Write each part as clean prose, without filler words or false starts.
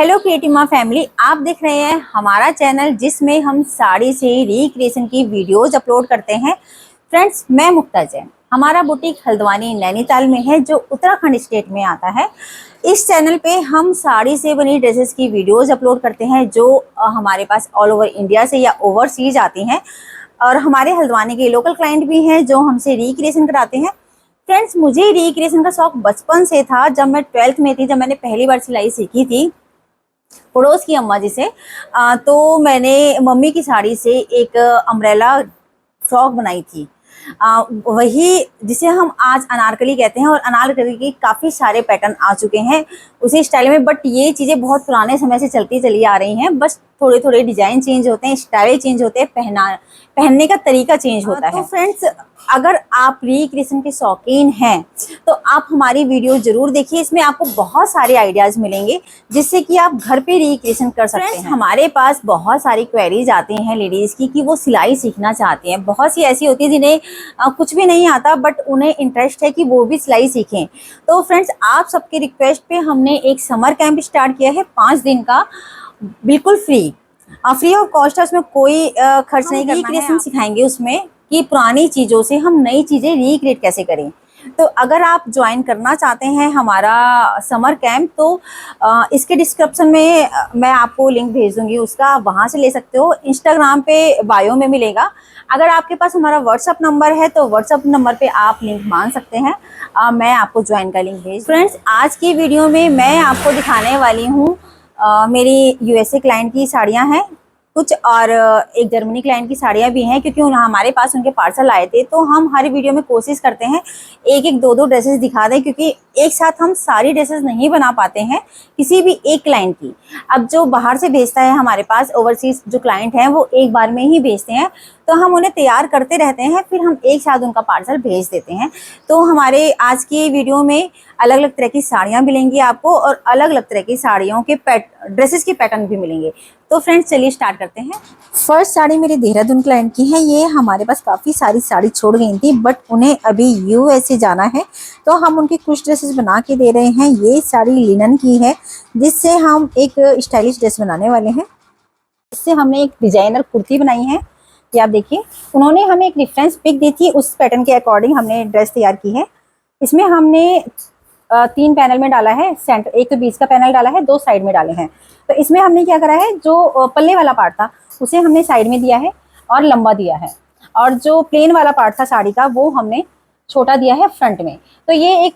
Hello creative family, आप देख रहे हैं हमारा चैनल जिसमें हम साड़ी से रिक्रिएशन की वीडियोज अपलोड करते हैं। फ्रेंड्स, मैं मुक्ता जैन। हमारा बुटीक हल्द्वानी नैनीताल में है जो उत्तराखंड स्टेट में आता है। इस चैनल पे हम साड़ी से बनी ड्रेसेस की वीडियोज अपलोड करते हैं जो हमारे पास ऑल ओवर इंडिया से या ओवरसीज आती हैं, और हमारे हल्द्वानी के लोकल क्लाइंट भी हैं जो हमसे रिक्रिएशन कराते हैं। फ्रेंड्स, मुझे रिक्रिएशन का शौक बचपन से था। जब मैं 12th में थी, जब मैंने पहली बार सिलाई सीखी थी पड़ोस की अम्मा जी से, तो मैंने मम्मी की साड़ी से एक अम्ब्रेला फ्रॉक बनाई थी। वही जिसे हम आज अनारकली कहते हैं, और अनारकली के काफ़ी सारे पैटर्न आ चुके हैं उसी स्टाइल में। बट ये चीज़ें बहुत पुराने समय से चलती चली आ रही हैं, बस थोड़े थोड़े डिजाइन चेंज होते हैं, स्टाइल चेंज होते हैं, पहनने का तरीका चेंज होता है। तो फ्रेंड्स, अगर आप रिक्रिएशन के शौकीन हैं तो आप हमारी वीडियो जरूर देखिए। इसमें आपको बहुत सारे आइडियाज मिलेंगे जिससे कि आप घर पे रिक्रिएशन कर सकते हैं। हमारे पास बहुत सारी क्वेरीज आती हैं लेडीज की कि वो सिलाई सीखना चाहती हैं। बहुत सी ऐसी होती है जिन्हें कुछ भी नहीं आता बट उन्हें इंटरेस्ट है कि वो भी सिलाई सीखें। तो फ्रेंड्स, आप सबके रिक्वेस्ट पे हमने एक समर कैंप स्टार्ट किया है 5 दिन का, बिल्कुल फ्री ऑफ कॉस्ट है। उसमें कोई खर्च नहीं करना है। रिक्रिएशन सिखाएंगे उसमें कि पुरानी चीज़ों से हम नई चीज़ें रिक्रिएट कैसे करें। तो अगर आप ज्वाइन करना चाहते हैं हमारा समर कैंप, तो इसके डिस्क्रिप्शन में मैं आपको लिंक भेज दूंगी उसका, आप वहाँ से ले सकते हो। इंस्टाग्राम पे बायो में मिलेगा। अगर आपके पास हमारा व्हाट्सअप नंबर है तो व्हाट्सअप नंबर पे आप लिंक मांग सकते हैं। मैं आपको ज्वाइन का लिंक भेज। फ्रेंड्स, आज की वीडियो में मैं आपको दिखाने वाली हूँ मेरी यूएसए क्लाइंट की साड़ियाँ हैं कुछ, और एक जर्मनी क्लाइंट की साड़ियाँ भी हैं, क्योंकि हमारे पास उनके पार्सल आए थे। तो हम हर वीडियो में कोशिश करते हैं एक एक दो ड्रेसेस दिखा दें, क्योंकि एक साथ हम सारी ड्रेसेस नहीं बना पाते हैं किसी भी एक क्लाइंट की। अब जो बाहर से भेजता है हमारे पास ओवरसीज जो क्लाइंट हैं वो एक बार में ही भेजते हैं, तो हम उन्हें तैयार करते रहते हैं, फिर हम एक साथ उनका पार्सल भेज देते हैं। तो हमारे आज की वीडियो में अलग अलग तरह की साड़ियाँ मिलेंगी आपको, और अलग अलग तरह की साड़ियों के ड्रेसेस के पैटर्न भी मिलेंगे। तो फ्रेंड्स, चलिए स्टार्ट करते हैं। फर्स्ट साड़ी मेरे देहरादून क्लाइंट की है। ये हमारे पास काफ़ी सारी साड़ी छोड़ गई थी बट उन्हें अभी यूएसए जाना है, तो हम उनकी कुछ ड्रेसेस बना के दे रहे हैं। ये साड़ी लिनन की है जिससे हम एक स्टाइलिश ड्रेस बनाने वाले हैं। इससे हमने एक डिजाइनर कुर्ती बनाई है। ये आप देखिए, उन्होंने हमें एक रेफरेंस पिक दी थी, उस पैटर्न के अकॉर्डिंग हमने ड्रेस तैयार की है। इसमें हमने 3 पैनल में डाला है, सेंटर एक तो बीच का पैनल डाला है, 2 साइड में डाले हैं। तो इसमें हमने क्या करा है, जो पल्ले वाला पार्ट था उसे हमने साइड में दिया है और लंबा दिया है, और जो प्लेन वाला पार्ट था साड़ी का वो हमने छोटा दिया है फ्रंट में। तो ये एक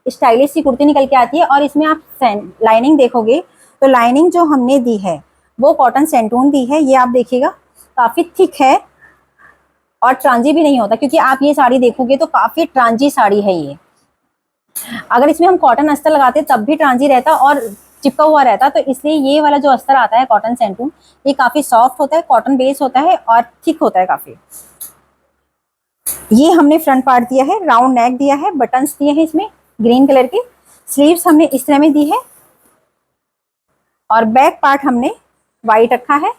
स्टाइलिश सी कुर्ती निकल के आती है। और इसमें आप लाइनिंग देखोगे तो लाइनिंग जो हमने दी है वो कॉटन सेंटून दी है। ये आप देखिएगा काफ़ी थिक है और ट्रांजी भी नहीं होता, क्योंकि आप ये साड़ी देखोगे तो काफ़ी ट्रांजी साड़ी है ये। अगर इसमें हम कॉटन अस्तर लगाते तब भी ट्रांजी रहता और चिपका हुआ रहता, तो इसलिए ये वाला जो अस्तर आता है कॉटन सेंटून, ये काफ़ी सॉफ्ट होता है, कॉटन बेस होता है और थिक होता है काफ़ी। ये हमने फ्रंट पार्ट दिया है, राउंड नेक दिया है, बटन्स दिए हैं इसमें ग्रीन कलर के, स्लीव्स हमने इस तरह में दी है, और बैक पार्ट हमने वाइट रखा है।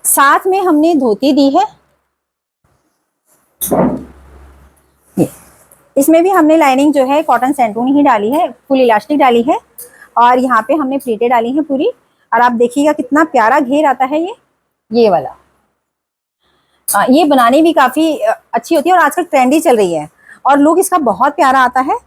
साथ में हमने धोती दी है। इसमें भी हमने लाइनिंग जो है कॉटन सेंटून ही डाली है, फुल इलास्टिक डाली है, और यहाँ पे हमने प्लीटें डाली हैं पूरी। और आप देखिएगा कितना प्यारा घेर आता है ये वाला। ये बनानी भी काफ़ी अच्छी होती है और आजकल ट्रेंडी चल रही है, और लुक इसका बहुत प्यारा आता है।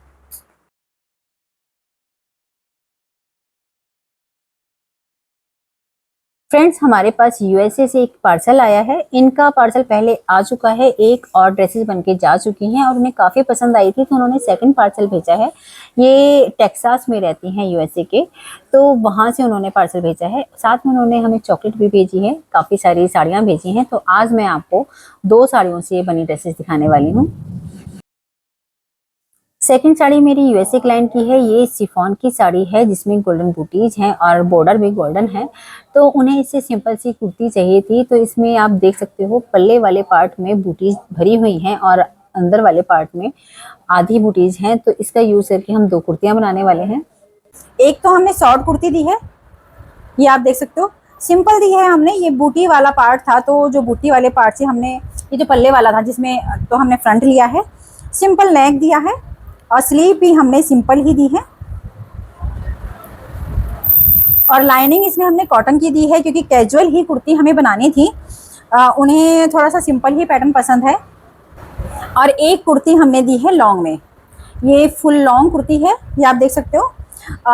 फ्रेंड्स, हमारे पास यूएसए से एक पार्सल आया है। इनका पार्सल पहले आ चुका है, एक और ड्रेसेस बनके जा चुकी हैं और उन्हें काफ़ी पसंद आई थी, तो उन्होंने सेकंड पार्सल भेजा है। ये टेक्सास में रहती हैं यूएसए के, तो वहाँ से उन्होंने पार्सल भेजा है। साथ में उन्होंने हमें चॉकलेट भी भेजी है, काफ़ी सारी साड़ियाँ भेजी हैं। तो आज मैं आपको 2 साड़ियों से बनी ड्रेसेस दिखाने वाली हूँ। सेकंड साड़ी मेरी यूएसए क्लाइंट की है। ये शिफॉन की साड़ी है जिसमें गोल्डन बूटीज हैं और बॉर्डर भी गोल्डन है। तो उन्हें इससे सिंपल सी कुर्ती चाहिए थी, तो इसमें आप देख सकते हो पल्ले वाले पार्ट में बूटीज भरी हुई हैं और अंदर वाले पार्ट में आधी बूटीज हैं। तो इसका यूज करके हम 2 कुर्तियाँ बनाने वाले हैं। एक तो हमने शॉर्ट कुर्ती दी है, ये आप देख सकते हो, सिंपल दी है हमने। ये बूटी वाला पार्ट था, तो जो बूटी वाले पार्ट से हमने ये जो पल्ले वाला था जिसमें, तो हमने फ्रंट लिया है, सिंपल नेक दिया है, और स्लीव भी हमने सिंपल ही दी है। और लाइनिंग इसमें हमने कॉटन की दी है क्योंकि कैजुअल ही कुर्ती हमें बनानी थी। उन्हें थोड़ा सा सिंपल ही पैटर्न पसंद है। और एक कुर्ती हमने दी है लॉन्ग में, ये फुल लॉन्ग कुर्ती है, ये आप देख सकते हो।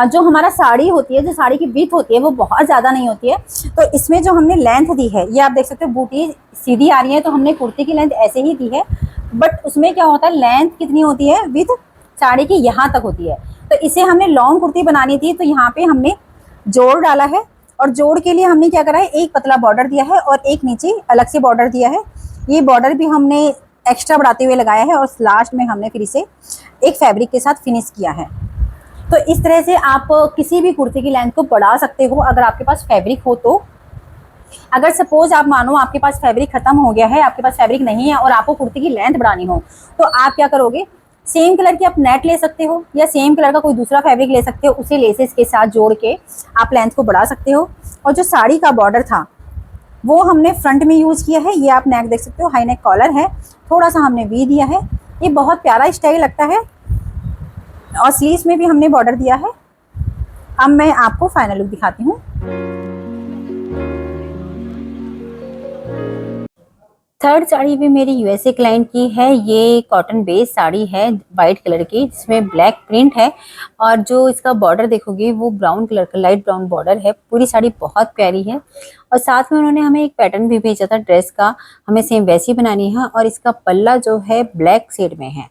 जो हमारा साड़ी होती है, जो साड़ी की विड्थ होती है वो बहुत ज़्यादा नहीं होती है, तो इसमें जो हमने लेंथ दी है ये आप देख सकते हो, बूटी सीधी आ रही है, तो हमने कुर्ती की लेंथ ऐसे ही दी है। बट उसमें क्या होता है, लेंथ कितनी होती है विथ साड़ी की यहाँ तक होती है। तो इसे हमने लॉन्ग कुर्ती बनानी थी, तो यहाँ पे हमने जोड़ डाला है। और जोड़ के लिए हमने क्या करा है, एक पतला बॉर्डर दिया है और एक नीचे अलग से बॉर्डर दिया है। ये बॉर्डर भी हमने एक्स्ट्रा बढ़ाते हुए लगाया है और लास्ट में हमने फिर इसे एक फैब्रिक के साथ फिनिश किया है। तो इस तरह से आप किसी भी कुर्ती की लेंथ को बढ़ा सकते हो अगर आपके पास फैब्रिक हो तो। अगर सपोज आप मानो आपके पास फैब्रिक खत्म हो गया है, आपके पास फैब्रिक नहीं है और आपको कुर्ती की लेंथ बढ़ानी हो, तो आप क्या करोगे, सेम कलर की आप नेट ले सकते हो या सेम कलर का कोई दूसरा फैब्रिक ले सकते हो, उसे लेसेस के साथ जोड़ के आप लेंथ को बढ़ा सकते हो। और जो साड़ी का बॉर्डर था वो हमने फ्रंट में यूज़ किया है, ये आप नेक देख सकते हो, हाई नेक कॉलर है, थोड़ा सा हमने वी दिया है, ये बहुत प्यारा स्टाइल लगता है। और स्लीव्स में भी हमने बॉर्डर दिया है। अब मैं आपको फाइनल लुक दिखाती हूँ। थर्ड साड़ी भी मेरी यूएसए क्लाइंट की है। ये कॉटन बेस साड़ी है वाइट कलर की, जिसमें ब्लैक प्रिंट है और जो इसका बॉर्डर देखोगे वो ब्राउन कलर का लाइट ब्राउन बॉर्डर है। पूरी साड़ी बहुत प्यारी है और साथ में उन्होंने हमें एक पैटर्न भी भेजा था ड्रेस का, हमें सेम वैसी बनानी है। और इसका पल्ला जो है ब्लैक शेड में है,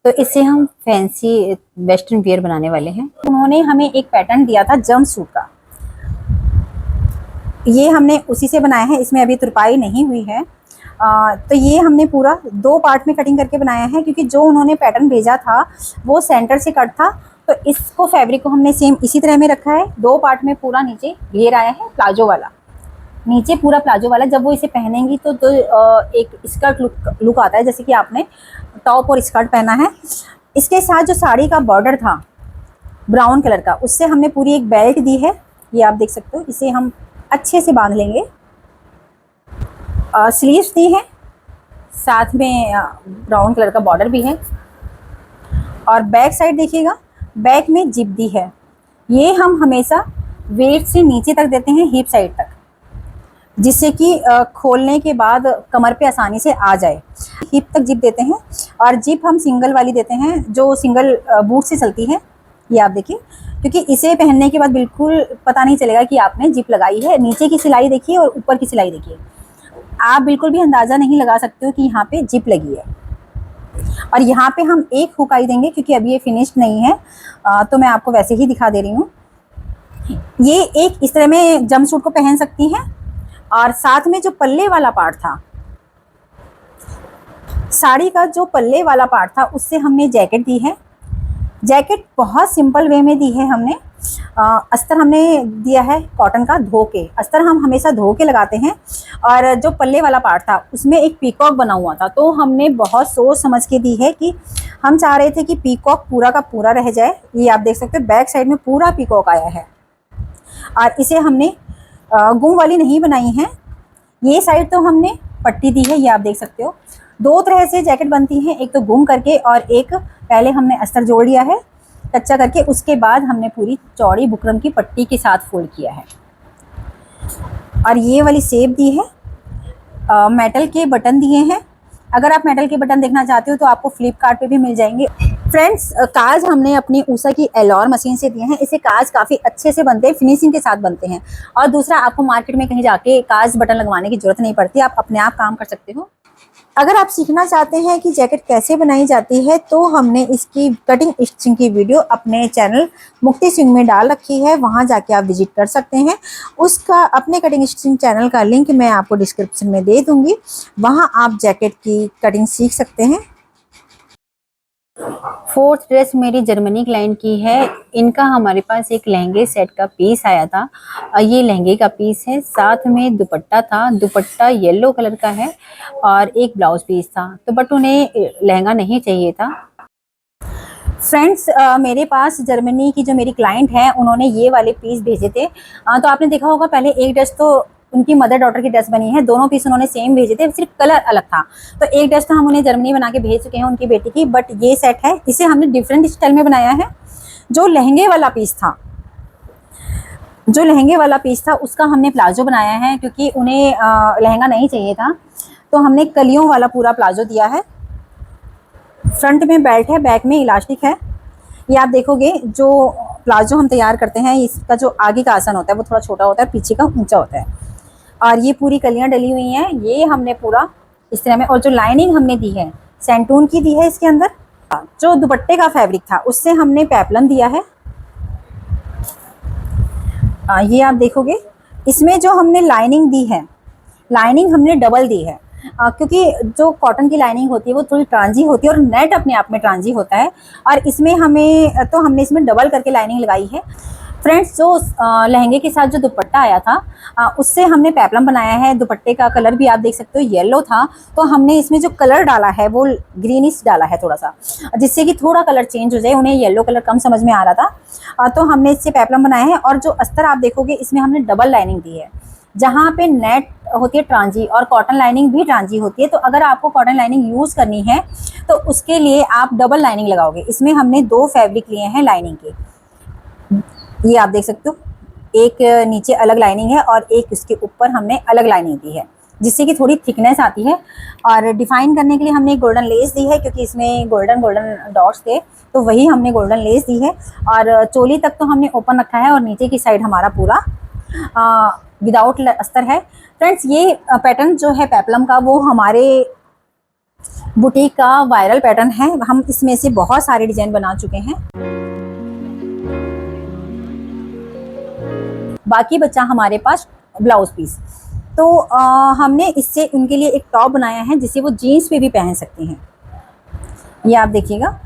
तो इससे हम फैंसी वेस्टर्न वियर बनाने वाले हैं। उन्होंने हमें एक पैटर्न दिया था जंप सूट का, ये हमने उसी से बनाया है, इसमें अभी तुरपाई नहीं हुई है। तो ये हमने पूरा 2 पार्ट में कटिंग करके बनाया है क्योंकि जो उन्होंने पैटर्न भेजा था वो सेंटर से कट था। तो इसको फैब्रिक को हमने सेम इसी तरह में रखा है, 2 पार्ट में पूरा नीचे घेर आया है प्लाजो वाला, नीचे पूरा प्लाजो वाला। जब वो इसे पहनेंगी तो एक स्कर्ट लुक आता है, जैसे कि आपने टॉप और स्कर्ट पहना है। इसके साथ जो साड़ी का बॉर्डर था ब्राउन कलर का, उससे हमने पूरी एक बेल्ट दी है, ये आप देख सकते हो। इसे हम अच्छे से बांध लेंगे। स्लीव्स दी है, साथ में ब्राउन कलर का बॉर्डर भी है। और बैक साइड देखिएगा, बैक में जिप दी है। ये हम हमेशा वेट से नीचे तक देते हैं, हिप साइड तक, जिससे कि खोलने के बाद कमर पे आसानी से आ जाए। हिप तक जिप देते हैं और जिप हम सिंगल वाली देते हैं जो सिंगल बूट से चलती है, ये आप देखिए, क्योंकि इसे पहनने के बाद बिल्कुल पता नहीं चलेगा कि आपने जिप लगाई है। नीचे की सिलाई देखिए और ऊपर की सिलाई देखिए, आप बिल्कुल भी अंदाज़ा नहीं लगा सकते हो कि यहाँ पे जिप लगी है। और यहाँ पे हम एक हुकाई देंगे क्योंकि अभी ये फिनिश्ड नहीं है, तो मैं आपको वैसे ही दिखा दे रही हूँ। ये एक इस तरह में जंप सूट को पहन सकती हैं। और साथ में जो पल्ले वाला पार्ट था, साड़ी का जो पल्ले वाला पार्ट था, उससे हमने जैकेट दी है। जैकेट बहुत सिंपल वे में दी है हमने। अस्तर हमने दिया है कॉटन का धो के, अस्तर हम हमेशा धो के लगाते हैं। और जो पल्ले वाला पार्ट था उसमें एक पीकॉक बना हुआ था, तो हमने बहुत सोच समझ के दी है कि हम चाह रहे थे कि पीकॉक पूरा का पूरा रह जाए। ये आप देख सकते हो, बैक साइड में पूरा पीकॉक आया है। और इसे हमने गुम वाली नहीं बनाई है, ये साइड तो हमने पट्टी दी है, ये आप देख सकते हो। 2 तरह से जैकेट बनती हैं, एक तो गुम करके और एक पहले हमने अस्तर जोड़ लिया है कच्चा करके, उसके बाद हमने पूरी चौड़ी बुकरम की पट्टी के साथ फोल्ड किया है। और ये वाली शेप दी है, मेटल के बटन दिए हैं। अगर आप मेटल के बटन देखना चाहते हो तो आपको फ्लिपकार्ट पे भी मिल जाएंगे। फ्रेंड्स, काज हमने अपनी ऊषा की एलोर मशीन से दिए हैं। इसे काज काफ़ी अच्छे से बनते हैं, फिनिशिंग के साथ बनते हैं। और दूसरा, आपको मार्केट में कहीं जाके काज बटन लगवाने की जरूरत नहीं पड़ती, आप अपने आप काम कर सकते हो। अगर आप सीखना चाहते हैं कि जैकेट कैसे बनाई जाती है, तो हमने इसकी कटिंग स्टिचिंग की वीडियो अपने चैनल मुक्ति सिंह में डाल रखी है, वहां जाके आप विजिट कर सकते हैं। उसका अपने कटिंग स्टिचिंग चैनल का लिंक मैं आपको डिस्क्रिप्शन में दे दूंगी, वहां आप जैकेट की कटिंग सीख सकते हैं। 4th ड्रेस मेरी जर्मनी क्लाइंट की है। इनका हमारे पास एक लहंगे सेट का पीस आया था, ये लहंगे का पीस है, साथ में दुपट्टा था। दुपट्टा येलो कलर का है और एक ब्लाउज पीस था, तो बट उन्हें लहंगा नहीं चाहिए था। फ्रेंड्स, मेरे पास जर्मनी की जो मेरी क्लाइंट है, उन्होंने ये वाले पीस भेजे थे। तो आपने देखा होगा, पहले एक ड्रेस तो उनकी मदर डॉटर की ड्रेस बनी है, दोनों पीस उन्होंने सेम भेजे थे, सिर्फ कलर अलग था। तो एक ड्रेस तो हम उन्हें जर्मनी बना के भेज चुके हैं उनकी बेटी की, बट ये सेट है, इसे हमने डिफरेंट स्टाइल में बनाया है। जो लहंगे वाला पीस था जो लहंगे वाला पीस था उसका हमने प्लाजो बनाया है, क्योंकि उन्हें लहंगा नहीं चाहिए था, तो हमने कलियों वाला पूरा प्लाजो दिया है। फ्रंट में बेल्ट है, बैक में इलास्टिक है। ये आप देखोगे जो प्लाजो हम तैयार करते हैं, इसका जो आगे का आसन होता है वो थोड़ा छोटा होता है, पीछे का ऊंचा होता है। और ये पूरी कलियां डली हुई हैं, ये हमने पूरा इस तरह में। और जो लाइनिंग हमने दी है सेंटून की दी है इसके अंदर। जो दुपट्टे का फैब्रिक था उससे हमने पेपलम दिया है। ये आप देखोगे इसमें जो हमने लाइनिंग दी है, लाइनिंग हमने डबल दी है, क्योंकि जो कॉटन की लाइनिंग होती है वो थोड़ी ट्रांजी होती है और नेट अपने आप में ट्रांजी होता है, और इसमें हमने इसमें डबल करके लाइनिंग लगाई है। फ्रेंड्स, जो लहंगे के साथ जो दुपट्टा आया था उससे हमने पेपलम बनाया है। दुपट्टे का कलर भी आप देख सकते हो येलो था, तो हमने इसमें जो कलर डाला है वो ग्रीनिश डाला है थोड़ा सा, जिससे कि थोड़ा कलर चेंज हो जाए। उन्हें येलो कलर कम समझ में आ रहा था, तो हमने इससे पेपलम बनाया है। और जो अस्तर आप देखोगे इसमें हमने डबल लाइनिंग दी है। जहाँ पे नेट होती है ट्रांजी और कॉटन लाइनिंग भी ट्रांजी होती है, तो अगर आपको कॉटन लाइनिंग यूज़ करनी है तो उसके लिए आप डबल लाइनिंग लगाओगे। इसमें हमने 2 फैब्रिक लिए हैं लाइनिंग के, ये आप देख सकते हो। एक नीचे अलग लाइनिंग है और एक इसके ऊपर हमने अलग लाइनिंग दी है, जिससे कि थोड़ी थिकनेस आती है। और डिफाइन करने के लिए हमने गोल्डन लेस दी है, क्योंकि इसमें गोल्डन डॉट्स थे, तो वही हमने गोल्डन लेस दी है। और चोली तक तो हमने ओपन रखा है और नीचे की साइड हमारा पूरा विदाउट अस्तर है। फ्रेंड्स, ये पैटर्न जो है पेपलम का वो हमारे बुटीक का वायरल पैटर्न है। हम इसमें से बहुत सारे डिजाइन बना चुके हैं। बाकी बचा हमारे पास ब्लाउज पीस, तो हमने इससे उनके लिए एक टॉप बनाया है जिसे वो जीन्स पे भी पहन सकते हैं। ये आप देखिएगा,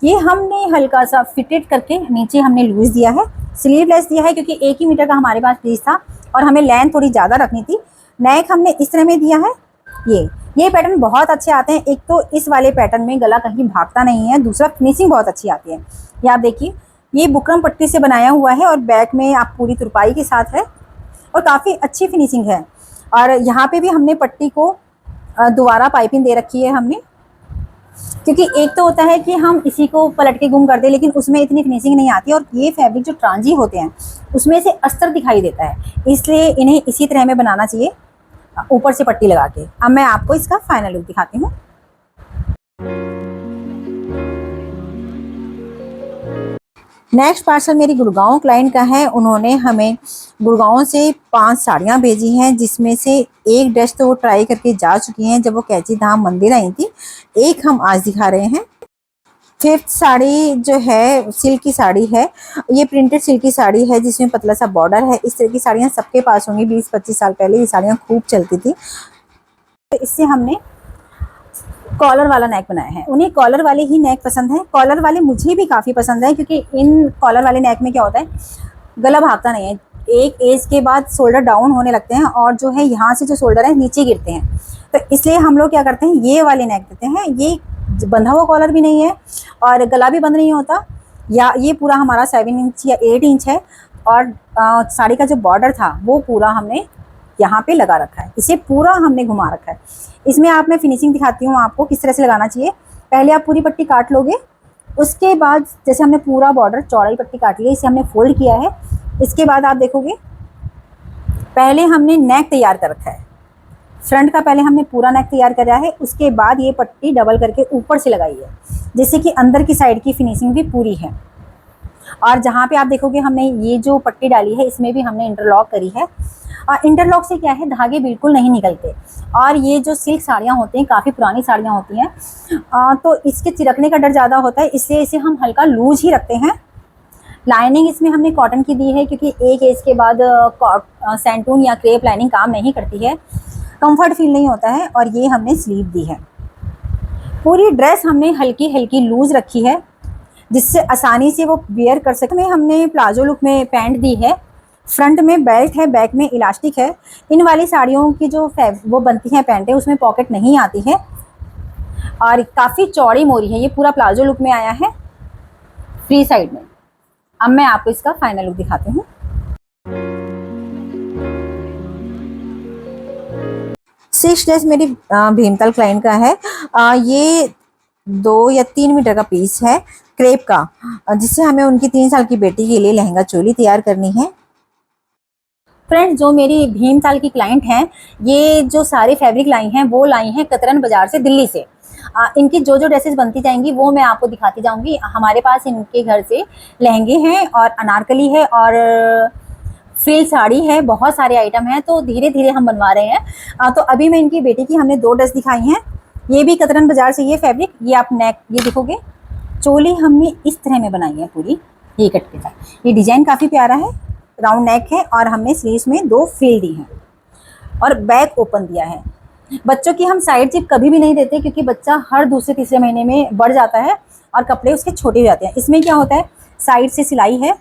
ये हमने हल्का सा फिटेड करके नीचे हमने लूज दिया है, स्लीवलेस दिया है, क्योंकि 1 ही मीटर का हमारे पास पीस था और हमें लेंथ थोड़ी ज़्यादा रखनी थी। नेक हमने इस तरह में दिया है। ये पैटर्न बहुत अच्छे आते हैं। एक तो इस वाले पैटर्न में गला कहीं भागता नहीं है, दूसरा फिनिशिंग बहुत अच्छी आती है। ये आप देखिए, ये बुकरम पट्टी से बनाया हुआ है और बैक में आप पूरी तुरपाई के साथ है और काफ़ी अच्छी फिनिशिंग है। और यहाँ पे भी हमने पट्टी को दोबारा पाइपिंग दे रखी है हमने, क्योंकि एक तो होता है कि हम इसी को पलट के गुम कर दें, लेकिन उसमें इतनी फिनिशिंग नहीं आती। और ये फैब्रिक जो ट्रांजी होते हैं उसमें से अस्तर दिखाई देता है, इसलिए इन्हें इसी तरह में बनाना चाहिए, ऊपर से पट्टी लगा के। अब मैं आपको इसका फाइनल लुक दिखाती हूँ। नेक्स्ट पार्सल मेरी गुड़गांव क्लाइंट का है। उन्होंने हमें गुड़गांव से 5 साड़ियाँ भेजी हैं, जिसमें से एक ड्रेस तो वो ट्राई करके जा चुकी हैं जब वो कैची धाम मंदिर आई थी। एक हम आज दिखा रहे हैं। 5th साड़ी जो है सिल्क की साड़ी है, ये प्रिंटेड सिल्क की साड़ी है जिसमें पतला सा बॉर्डर है। इस तरह की साड़ियाँ सबके पास होंगी, 20-25 साल पहले ये साड़ियाँ खूब चलती थी। तो इससे हमने कॉलर वाला नेक बनाया है। उन्हें कॉलर वाले ही नेक पसंद है। कॉलर वाले मुझे भी काफ़ी पसंद है, क्योंकि इन कॉलर वाले नेक में क्या होता है, गला भागता नहीं है। एक एज के बाद शोल्डर डाउन होने लगते हैं और जो है यहाँ से जो शोल्डर है नीचे गिरते हैं, तो इसलिए हम लोग क्या करते हैं, ये वाले नेक देते हैं। ये बंधा हुआ कॉलर भी नहीं है और गला भी बंद नहीं होता। या ये पूरा हमारा 7 इंच या 8 इंच है। और साड़ी का जो बॉर्डर था वो पूरा हमने यहाँ पे लगा रखा है, इसे पूरा हमने घुमा रखा है। इसमें आप मैं फिनिशिंग दिखाती हूँ आपको किस तरह से लगाना चाहिए। पहले आप पूरी पट्टी काट लोगे, उसके बाद जैसे हमने पूरा बॉर्डर चौड़ाई पट्टी काट ली, इसे हमने फोल्ड किया है। इसके बाद आप देखोगे पहले हमने नेक तैयार कर रखा है, फ्रंट का पहले हमने पूरा नेक तैयार करा है, उसके बाद ये पट्टी डबल करके ऊपर से लगाई है, जिससे कि अंदर की साइड की फिनिशिंग भी पूरी है। और जहाँ पे आप देखोगे हमने ये जो पट्टी डाली है इसमें भी हमने इंटरलॉक करी है। इंटरलॉक से क्या है, धागे बिल्कुल नहीं निकलते। और ये जो सिल्क साड़ियाँ होती हैं, काफ़ी पुरानी साड़ियाँ होती हैं, तो इसके चिरकने का डर ज़्यादा होता है, इसलिए इसे हम हल्का लूज ही रखते हैं। लाइनिंग इसमें हमने कॉटन की दी है, क्योंकि एक एज के बाद सैंटून या क्रेप लाइनिंग काम नहीं करती है, कंफर्ट फील नहीं होता है। और ये हमने स्लीव दी है। पूरी ड्रेस हमने हल्की हल्की लूज रखी है, जिससे आसानी से वो वेयर कर सके। हमने प्लाजो लुक में पैंट दी है, फ्रंट में बेल्ट है, बैक में इलास्टिक है। इन वाली साड़ियों की जो वो बनती हैं पैंटें, उसमें पॉकेट नहीं आती है और काफ़ी चौड़ी मोरी है। ये पूरा प्लाजो लुक में आया है फ्री साइड में। अब मैं आपको इसका फाइनल लुक दिखाती हूँ। सिक्स ड्रेस मेरी भीमताल क्लाइंट का है। ये 2 या 3 मीटर का पीस है क्रेप का, जिससे हमें उनकी 3 साल की बेटी के लिए लहंगा चोली तैयार करनी है। फ्रेंड्स, जो मेरी भीमताल की क्लाइंट हैं, ये जो सारे फैब्रिक लाई हैं वो लाई हैं कतरन बाजार से, दिल्ली से। इनकी जो जो ड्रेसेस बनती जाएंगी वो मैं आपको दिखाती जाऊंगी। हमारे पास इनके घर से लहंगे हैं और अनारकली है और फ्रिल साड़ी है, बहुत सारे आइटम हैं, तो धीरे धीरे हम बनवा रहे हैं। तो अभी मैं इनकी बेटी की हमने 2 ड्रेस दिखाई हैं। ये भी कतरन बाजार से ये फैब्रिक, ये आप नेक ये देखोगे, चोली हमने इस तरह में बनाई है पूरी, ये कट के साथ। ये डिजाइन काफ़ी प्यारा है, राउंड नेक है और हमने स्लीव्स में 2 फ्रिल दी हैं और बैक ओपन दिया है। बच्चों की हम साइड जिप कभी भी नहीं देते, क्योंकि बच्चा हर दूसरे तीसरे महीने में बढ़ जाता है और कपड़े उसके छोटे हो जाते हैं। इसमें क्या होता है, साइड से सिलाई है,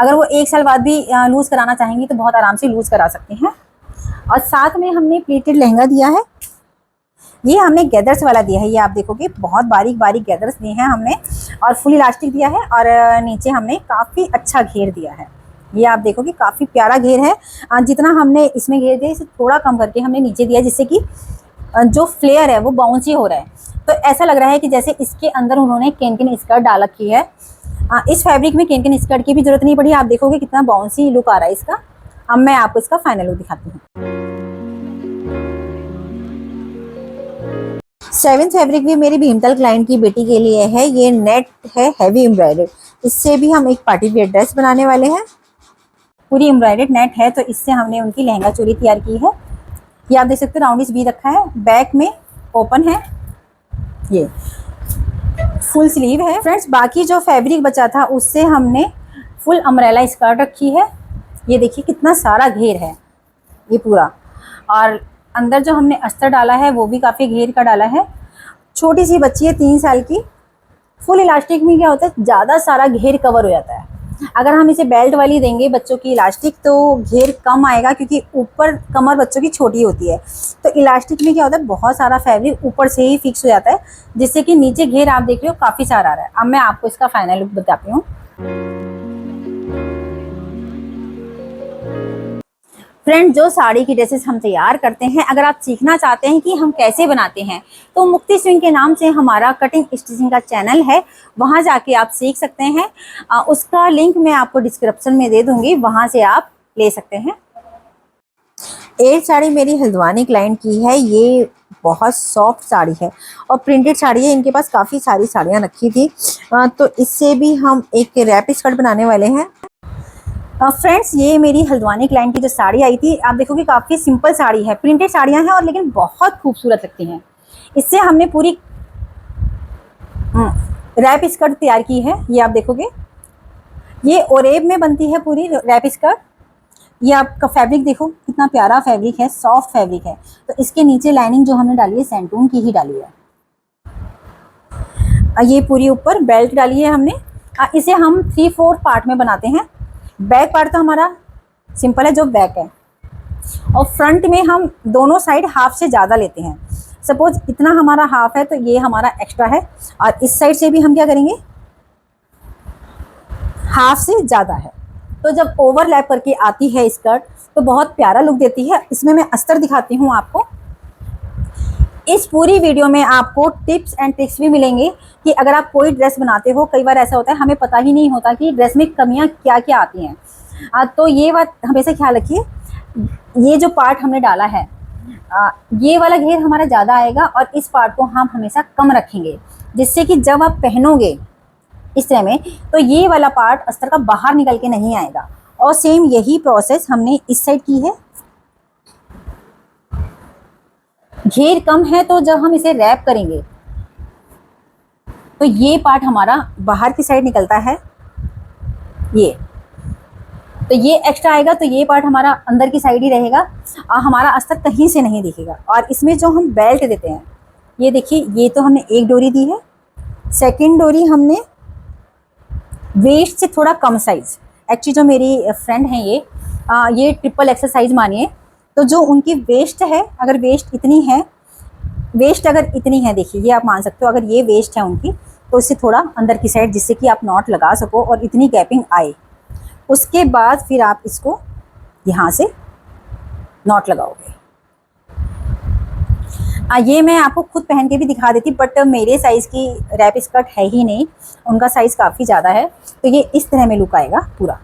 अगर वो 1 साल बाद भी लूज़ कराना चाहेंगी तो बहुत आराम से लूज़ करा सकती हैं। और साथ में हमने प्लीटेड लहंगा दिया है, ये हमने गैदर्स वाला दिया है, ये आप देखोगे बहुत बारीक बारीक गैदर्स दिए हैं हमने, और फुल इलास्टिक दिया है और नीचे हमने काफ़ी अच्छा घेर दिया है। ये आप देखोगे काफ़ी प्यारा घेर है। जितना हमने इसमें घेर दिया इसे थोड़ा कम करके हमने नीचे दिया, जिससे कि जो फ्लेयर है वो बाउंसी हो रहा है, तो ऐसा लग रहा है कि जैसे इसके अंदर उन्होंने कैनकिन स्कर्ट डाल रखी है। इस फैब्रिक में कैनकिन स्कर्ट की भी जरूरत नहीं पड़ी, आप देखोगे कितना बाउंसी लुक आ रहा है इसका। अब मैं आपको इसका फाइनल लुक दिखाती हूँ। 7th फैब्रिक भी मेरी भीमताल क्लाइंट की बेटी के लिए है। ये नेट है हैवी एम्ब्रॉयडर्ड, इससे भी हम एक पार्टी वेयर ड्रेस बनाने वाले हैं। पूरी एम्ब्रॉयडर्ड नेट है, तो इससे हमने उनकी लहंगा चोली तैयार की है। ये आप देख सकते हो राउंडिश भी रखा है, बैक में ओपन है, ये फुल स्लीव है। फ्रेंड्स, बाकी जो फैब्रिक बचा था उससे हमने फुल अम्ब्रेला स्कर्ट रखी है। ये देखिए कितना सारा घेर है ये पूरा, और अंदर जो हमने अस्तर डाला है वो भी काफ़ी घेर का डाला है। छोटी सी बच्ची है 3 साल की। फुल इलास्टिक में क्या होता है, ज़्यादा सारा घेर कवर हो जाता है। अगर हम इसे बेल्ट वाली देंगे बच्चों की इलास्टिक तो घेर कम आएगा, क्योंकि ऊपर कमर बच्चों की छोटी होती है। तो इलास्टिक में क्या होता है, बहुत सारा फैब्रिक ऊपर से ही फिक्स हो जाता है, जिससे कि नीचे घेर आप देख रहे हो काफ़ी सारा आ रहा है। अब मैं आपको इसका फाइनल लुक बताती हूँ। फ्रेंड, जो साड़ी की ड्रेसेस हम तैयार करते हैं, अगर आप सीखना चाहते हैं कि हम कैसे बनाते हैं, तो मुक्ति स्विंग के नाम से हमारा कटिंग स्टिचिंग का चैनल है, वहां जाके आप सीख सकते हैं। उसका लिंक मैं आपको डिस्क्रिप्शन में दे दूंगी, वहां से आप ले सकते हैं। 8 साड़ी मेरी हल्द्वानी क्लाइंट की है। ये बहुत सॉफ्ट साड़ी है और प्रिंटेड साड़ी है। इनके पास काफ़ी सारी साड़ियाँ रखी थी, तो इससे भी हम एक रैप स्कर्ट बनाने वाले हैं। फ्रेंड्स, ये मेरी हल्द्वानी क्लाइंट की जो साड़ी आई थी, आप देखोगे काफ़ी सिंपल साड़ी है, प्रिंटेड साड़ियाँ हैं और लेकिन बहुत खूबसूरत लगती हैं। इससे हमने पूरी रैप स्कर्ट तैयार की है। ये आप देखोगे, ये ओरेब में बनती है पूरी रैप स्कर्ट। ये आपका फैब्रिक देखो कितना प्यारा फैब्रिक है, सॉफ्ट फैब्रिक है। तो इसके नीचे लाइनिंग जो हमने डाली है सेंटून की ही डाली है। ये पूरी ऊपर बेल्ट डाली है हमने। इसे हम 3/4 पार्ट में बनाते हैं। बैक पार्ट तो हमारा सिंपल है जो बैक है, और फ्रंट में हम दोनों साइड हाफ से ज़्यादा लेते हैं। सपोज इतना हमारा हाफ है तो ये हमारा एक्स्ट्रा है, और इस साइड से भी हम क्या करेंगे, हाफ से ज़्यादा है। तो जब ओवरलैप करके आती है स्कर्ट तो बहुत प्यारा लुक देती है। इसमें मैं अस्तर दिखाती हूँ आपको। इस पूरी वीडियो में आपको टिप्स एंड ट्रिक्स भी मिलेंगे कि अगर आप कोई ड्रेस बनाते हो, कई बार ऐसा होता है हमें पता ही नहीं होता कि ड्रेस में कमियां क्या क्या आती हैं। तो ये बात हमेशा ख्याल रखिए। ये जो पार्ट हमने डाला है, ये वाला घेर हमारा ज़्यादा आएगा और इस पार्ट को हम हमेशा कम रखेंगे, जिससे कि जब आप पहनोगे इस तरह में तो ये वाला पार्ट अस्तर का बाहर निकल के नहीं आएगा। और सेम यही प्रोसेस हमने इस साइड की है। घेर कम है तो जब हम इसे रैप करेंगे तो ये पार्ट हमारा बाहर की साइड निकलता है, ये तो ये एक्स्ट्रा आएगा, तो ये पार्ट हमारा अंदर की साइड ही रहेगा, हमारा अस्तर कहीं से नहीं दिखेगा। और इसमें जो हम बेल्ट देते हैं, ये देखिए, ये तो हमने एक डोरी दी है, सेकंड डोरी हमने वेस्ट से थोड़ा कम साइज। एक्चुअली जो मेरी फ्रेंड है ये ट्रिपल एक्सल साइज मानिए, तो जो उनकी वेस्ट है, अगर वेस्ट इतनी है, वेस्ट अगर इतनी है, देखिए ये आप मान सकते हो, अगर ये वेस्ट है उनकी तो इससे थोड़ा अंदर की साइड, जिससे कि आप नॉट लगा सको और इतनी गैपिंग आए। उसके बाद फिर आप इसको यहाँ से नॉट लगाओगे। ये मैं आपको खुद पहन के भी दिखा देती, बट मेरे साइज़ की रैप स्कर्ट है ही नहीं, उनका साइज़ काफ़ी ज़्यादा है, तो ये इस तरह में लुक आएगा पूरा।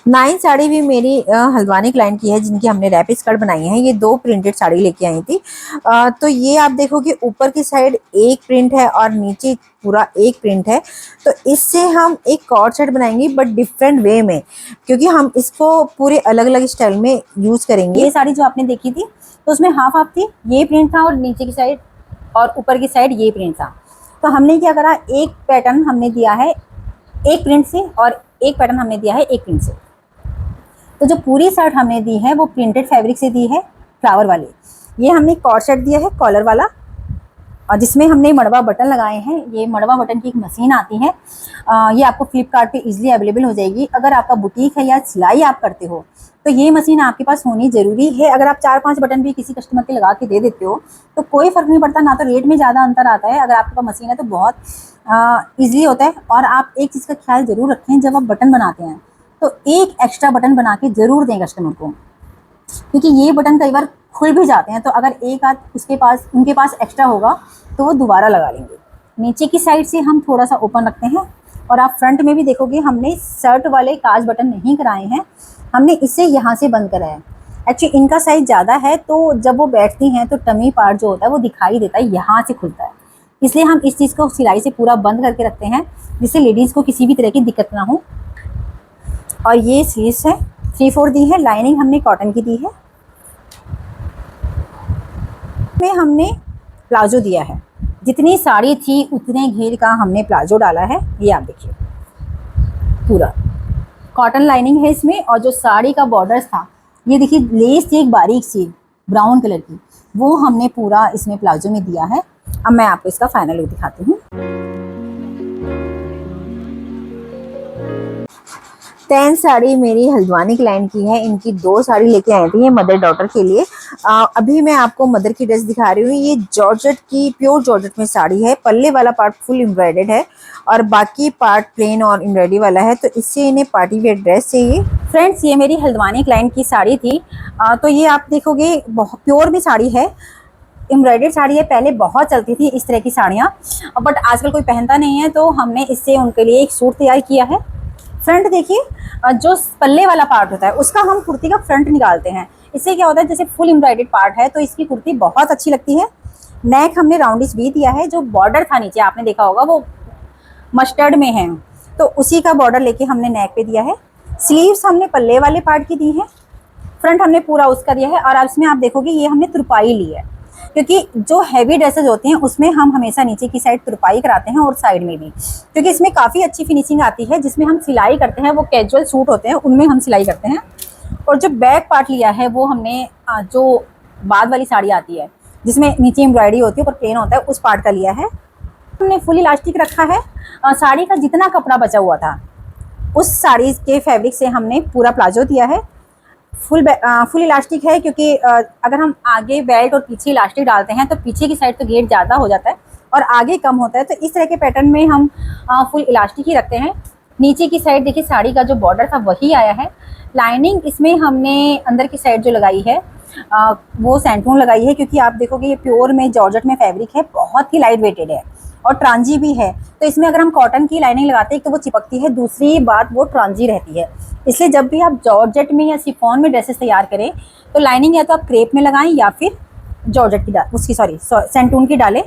9 साड़ी भी मेरी हल्द्वानी क्लाइंट की है, जिनकी हमने रैप स्कर्ट बनाई है। ये 2 प्रिंटेड साड़ी लेके आई थी। तो ये आप देखोगे ऊपर की साइड एक प्रिंट है और नीचे पूरा एक प्रिंट है। तो इससे हम एक कॉर्ड सेट बनाएंगे बट डिफरेंट वे में, क्योंकि हम इसको पूरे अलग अलग स्टाइल में यूज करेंगे। ये साड़ी जो आपने देखी थी तो उसमें हाफ हाफ थी, ये प्रिंट था और नीचे की साइड और ऊपर की साइड ये प्रिंट था। तो हमने क्या करा, एक पैटर्न हमने दिया है एक प्रिंट से और एक पैटर्न हमने दिया है एक प्रिंट से। तो जो पूरी शर्ट हमने दी है वो प्रिंटेड फैब्रिक से दी है, फ्लावर वाली। ये हमने कॉर्ड सेट दिया है कॉलर वाला, और जिसमें हमने मड़वा बटन लगाए हैं। ये मड़वा बटन की एक मशीन आती है, ये आपको फ्लिपकार्ट पे इजीली अवेलेबल हो जाएगी। अगर आपका बुटीक है या सिलाई आप करते हो तो ये मशीन आपके पास होनी ज़रूरी है। अगर आप 4-5 बटन भी किसी कस्टमर के लगा के दे देते हो तो कोई फ़र्क नहीं पड़ता, ना तो रेट में ज़्यादा अंतर आता है। अगर आपके पास मशीन है तो बहुत ईजिली होता है। और आप एक चीज़ का ख्याल ज़रूर रखें, जब आप बटन बनाते हैं तो एक एक्स्ट्रा बटन बना के ज़रूर दें कस्टमर को, क्योंकि ये बटन कई बार खुल भी जाते हैं। तो अगर एक आध उनके पास एक्स्ट्रा होगा तो वो दोबारा लगा लेंगे। नीचे की साइड से हम थोड़ा सा ओपन रखते हैं, और आप फ्रंट में भी देखोगे हमने शर्ट वाले काज बटन नहीं कराए हैं, हमने इसे यहाँ से बंद करा है। एक्चुअली इनका साइज ज़्यादा है तो जब वो बैठती हैं तो टमी पार्ट जो होता है वो दिखाई देता है, यहाँ से खुलता है। इसलिए हम इस चीज़ को सिलाई से पूरा बंद करके रखते हैं, जिससे लेडीज़ को किसी भी तरह की दिक्कत ना हो। और ये स्लीव्स है, 3/4 दी है। लाइनिंग हमने कॉटन की दी है। में हमने प्लाजो दिया है, जितनी साड़ी थी उतने घेर का हमने प्लाजो डाला है। ये आप देखिए पूरा कॉटन लाइनिंग है इसमें। और जो साड़ी का बॉर्डर था, ये देखिए लेस थी एक बारीक सी ब्राउन कलर की, वो हमने पूरा इसमें प्लाजो में दिया है। अब मैं आपको इसका फाइनल लुक दिखाती हूँ। 10 साड़ी मेरी हल्द्वानी क्लाइंट की है। इनकी 2 साड़ी लेके आई थी, ये मदर डॉटर के लिए। अभी मैं आपको मदर की ड्रेस दिखा रही हूँ। ये जॉर्जेट की, प्योर जॉर्जेट में साड़ी है। पल्ले वाला पार्ट फुल एम्ब्रॉयडर्ड है और बाकी पार्ट प्लेन और एम्ब्रॉयडरी वाला है। तो इससे इन्हें पार्टी वेयर ड्रेस चाहिए। फ्रेंड्स, ये मेरी हल्द्वानी क्लाइंट की साड़ी थी। तो ये आप देखोगे बहुत प्योर में साड़ी है, एम्ब्रॉयडर्ड साड़ी है। पहले बहुत चलती थी इस तरह की साड़ियाँ, बट आजकल कोई पहनता नहीं है, तो हमने इससे उनके लिए एक सूट तैयार किया है। फ्रंट देखिए, जो पल्ले वाला पार्ट होता है उसका हम कुर्ती का फ्रंट निकालते हैं। इससे क्या होता है, जैसे फुल एम्ब्रॉयडर्ड पार्ट है तो इसकी कुर्ती बहुत अच्छी लगती है। नेक हमने राउंडिश भी दिया है। जो बॉर्डर था नीचे आपने देखा होगा वो मस्टर्ड में है, तो उसी का बॉर्डर लेके हमने नेक पे दिया है। स्लीव्स हमने पल्ले वाले पार्ट की दी है, फ्रंट हमने पूरा उसका दिया है। और इसमें आप देखोगे ये हमने तुरपाई ली है, क्योंकि जो हैवी ड्रेसेस होती हैं उसमें हम हमेशा नीचे की साइड तुरपाई कराते हैं और साइड में भी, क्योंकि इसमें काफ़ी अच्छी फिनिशिंग आती है। जिसमें हम सिलाई करते हैं वो कैजुअल सूट होते हैं, उनमें हम सिलाई करते हैं। और जो बैक पार्ट लिया है वो हमने जो बाद वाली साड़ी आती है जिसमें नीचे एम्ब्रॉयडरी होती है ऊपर प्लेन होता है, उस पार्ट का लिया है। हमने फुल इलास्टिक रखा है। साड़ी का जितना कपड़ा बचा हुआ था उस साड़ी के फैब्रिक से हमने पूरा प्लाजो दिया है। फुल इलास्टिक है, क्योंकि अगर हम आगे बेल्ट और पीछे इलास्टिक डालते हैं तो पीछे की साइड तो घेर ज़्यादा हो जाता है और आगे कम होता है। तो इस तरह के पैटर्न में हम फुल इलास्टिक ही रखते हैं। नीचे की साइड देखिए साड़ी का जो बॉर्डर था वही आया है। लाइनिंग इसमें हमने अंदर की साइड जो लगाई है वो सैंटून लगाई है, क्योंकि आप देखोगे ये प्योर में जॉर्जेट में फैब्रिक है, बहुत ही लाइट वेटेड है और ट्रांजी भी है। तो इसमें अगर हम कॉटन की लाइनिंग लगाते हैं तो वो चिपकती है, दूसरी बात वो ट्रांजी रहती है। इसलिए जब भी आप जॉर्जेट में या शिफॉन में ड्रेसेस तैयार करें तो लाइनिंग या तो आप क्रेप में लगाएं या फिर जॉर्जेट की सैंटून की डालें।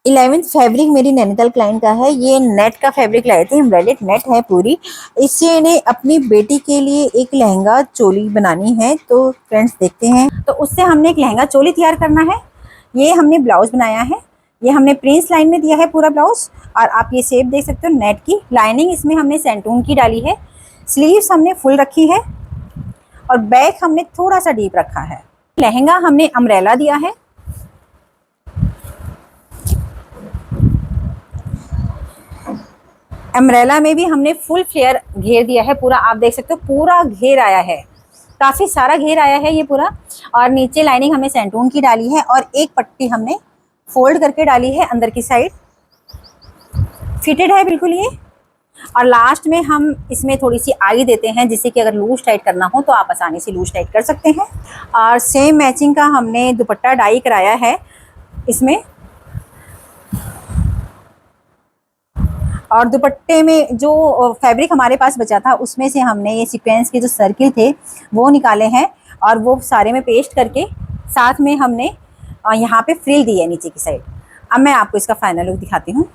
11th फैब्रिक मेरी नैनीताल क्लाइंट का है। ये नेट का फैब्रिक लाए थे, एम्ब्रॉयडर्ड नेट है पूरी। इससे इन्हें अपनी बेटी के लिए एक लहंगा चोली बनानी है। तो फ्रेंड्स देखते हैं, तो उससे हमने एक लहंगा चोली तैयार करना है। ये हमने ब्लाउज बनाया है, ये हमने प्रिंस लाइन में दिया है पूरा ब्लाउज। और आप ये शेप देख सकते हो नेट की। लाइनिंग इसमें हमने सैंटून की डाली है। स्लीव्स हमने फुल रखी है और बैक हमने थोड़ा सा डीप रखा है। लहंगा हमने अम्ब्रेला दिया है। अम्ब्रेला में भी हमने फुल फ्लेयर घेर दिया है पूरा। आप देख सकते हो पूरा घेर आया है, काफ़ी सारा घेर आया है ये पूरा। और नीचे लाइनिंग हमने सैंटून की डाली है और एक पट्टी हमने फोल्ड करके डाली है अंदर की साइड। फिटेड है बिल्कुल ये। और लास्ट में हम इसमें थोड़ी सी आई देते हैं, जिससे कि अगर लूज टाइट करना हो तो आप आसानी से लूज टाइट कर सकते हैं। और सेम मैचिंग का हमने दुपट्टा डाई कराया है इसमें। और दुपट्टे में जो फैब्रिक हमारे पास बचा था उसमें से हमने ये सीक्वेंस के जो सर्किल थे वो निकाले हैं और वो सारे में पेस्ट करके साथ में हमने यहाँ पे फ्रिल दी है नीचे की साइड। अब मैं आपको इसका फाइनल लुक दिखाती हूँ।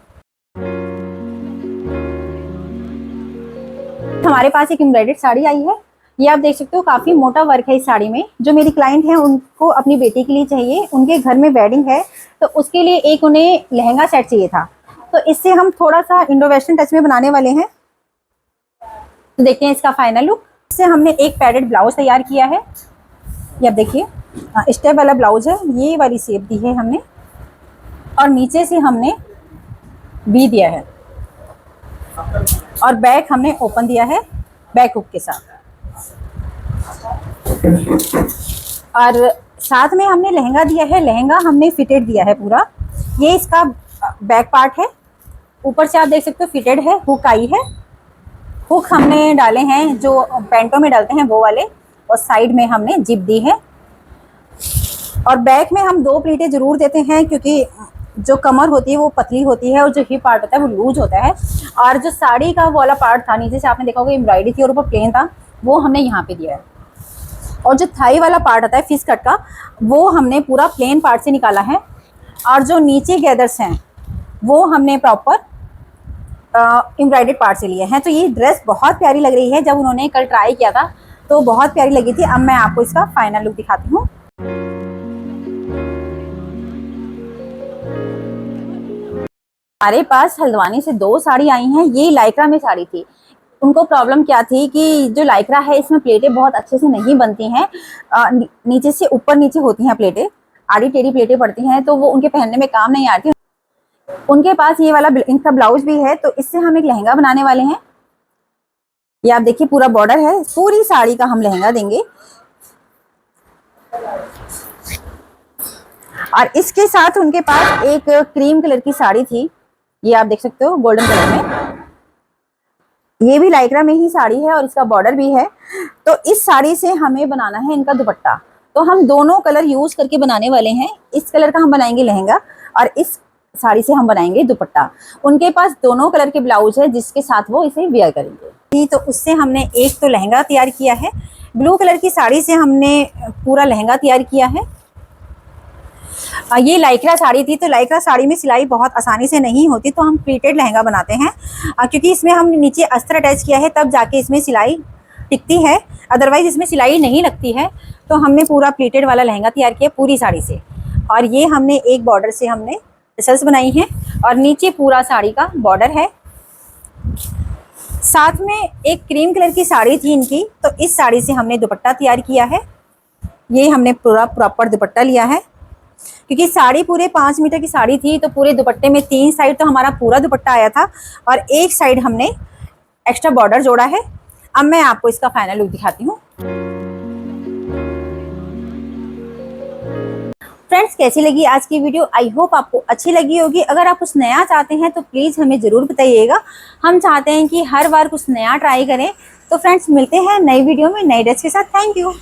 हमारे पास एक एम्ब्रॉयडर्ड साड़ी आई है, ये आप देख सकते हो काफ़ी मोटा वर्क है इस साड़ी में। जो मेरी क्लाइंट है उनको अपनी बेटी के लिए चाहिए, उनके घर में वेडिंग है तो उसके लिए एक उन्हें लहंगा सेट चाहिए था, तो इससे हम थोड़ा सा इंडो वेस्टर्न टच में बनाने वाले हैं। तो देखते हैं इसका फाइनल लुक। इससे हमने एक पैडेड ब्लाउज तैयार किया है, ये आप देखिए स्टेप वाला ब्लाउज है, ये वाली शेप दी है हमने और नीचे से हमने वी दिया है और बैक हमने ओपन दिया है बैक हुक के साथ। और साथ में हमने लहंगा दिया है, लहंगा हमने फिटेड दिया है पूरा। ये इसका बैक पार्ट है, ऊपर से आप देख सकते हो फिटेड है, हुक आई है। हुक हमने डाले हैं जो पैंटों में डालते हैं वो वाले, और साइड में हमने जिप दी है। और बैक में हम 2 प्लीटें जरूर देते हैं क्योंकि जो कमर होती है वो पतली होती है और जो हिप पार्ट होता है वो लूज होता है। और जो साड़ी का वाला पार्ट था नीचे से आपने देखा होगा एम्ब्रॉयडरी थी और ऊपर प्लेन था, वो हमने यहाँ पे दिया है। और जो थाई वाला पार्ट आता है फिश कट का, वो हमने पूरा प्लेन पार्ट से निकाला है। और जो नीचे गैदर्स हैं वो हमने प्रॉपर एम्ब्रॉयडर्ड पार्ट से लिए हैं। तो ये ड्रेस बहुत प्यारी लग रही है, जब उन्होंने कल ट्राई किया था तो बहुत प्यारी लगी थी। अब मैं आपको इसका फाइनल लुक दिखाती हूँ। हमारे पास हल्द्वानी से 2 साड़ी आई हैं, ये लाइक्रा में साड़ी थी। उनको प्रॉब्लम क्या थी कि जो लाइक्रा है इसमें प्लेटें बहुत अच्छे से नहीं बनती हैं, नीचे से ऊपर नीचे होती हैं प्लेटें, आड़ी टेढ़ी प्लेटें पड़ती हैं, तो वो उनके पहनने में काम नहीं आती। उनके पास ये वाला इनका ब्लाउज भी है, तो इससे हम एक लहंगा बनाने वाले हैं। ये आप देखिए पूरा बॉर्डर है, पूरी साड़ी का हम लहंगा देंगे। और इसके साथ उनके पास एक क्रीम कलर की साड़ी थी, ये आप देख सकते हो गोल्डन कलर में। ये भी लाइक्रा में ही साड़ी है और इसका बॉर्डर भी है। तो इस साड़ी से हमें बनाना है इनका दुपट्टा, तो हम दोनों कलर यूज करके बनाने वाले हैं। इस कलर का हम बनाएंगे लहंगा और इस साड़ी से हम बनाएंगे दुपट्टा। उनके पास दोनों कलर के ब्लाउज है जिसके साथ वो इसे वेयर करेंगे। तो उससे हमने एक तो लहंगा तैयार किया है, ब्लू कलर की साड़ी से हमने पूरा लहंगा तैयार किया है। ये लाइक्रा साड़ी थी, तो लाइक्रा साड़ी में सिलाई बहुत आसानी से नहीं होती, तो हम प्लीटेड लहंगा बनाते हैं क्योंकि इसमें हमने नीचे अस्तर अटैच किया है तब जाके इसमें सिलाई टिकती है, अदरवाइज इसमें सिलाई नहीं लगती है। तो हमने पूरा प्लीटेड वाला लहंगा तैयार किया पूरी साड़ी से। और ये हमने एक बॉर्डर से हमने टसल्स बनाई हैं और नीचे पूरा साड़ी का बॉर्डर है। साथ में एक क्रीम कलर की साड़ी थी इनकी, तो इस साड़ी से हमने दुपट्टा तैयार किया है। ये हमने पूरा प्रॉपर दुपट्टा लिया है क्योंकि साड़ी पूरे 5 मीटर की साड़ी थी, तो पूरे दुपट्टे में 3 साइड तो हमारा पूरा दुपट्टा आया था और एक साइड हमने एक्स्ट्रा बॉर्डर जोड़ा है। अब मैं आपको इसका फाइनल लुक दिखाती हूँ। फ्रेंड्स, कैसी लगी आज की वीडियो? आई होप आपको अच्छी लगी होगी। अगर आप कुछ नया चाहते हैं तो प्लीज़ हमें ज़रूर बताइएगा। हम चाहते हैं कि हर बार कुछ नया ट्राई करें। तो फ्रेंड्स, मिलते हैं नई वीडियो में नई ड्रेस के साथ। Thank you.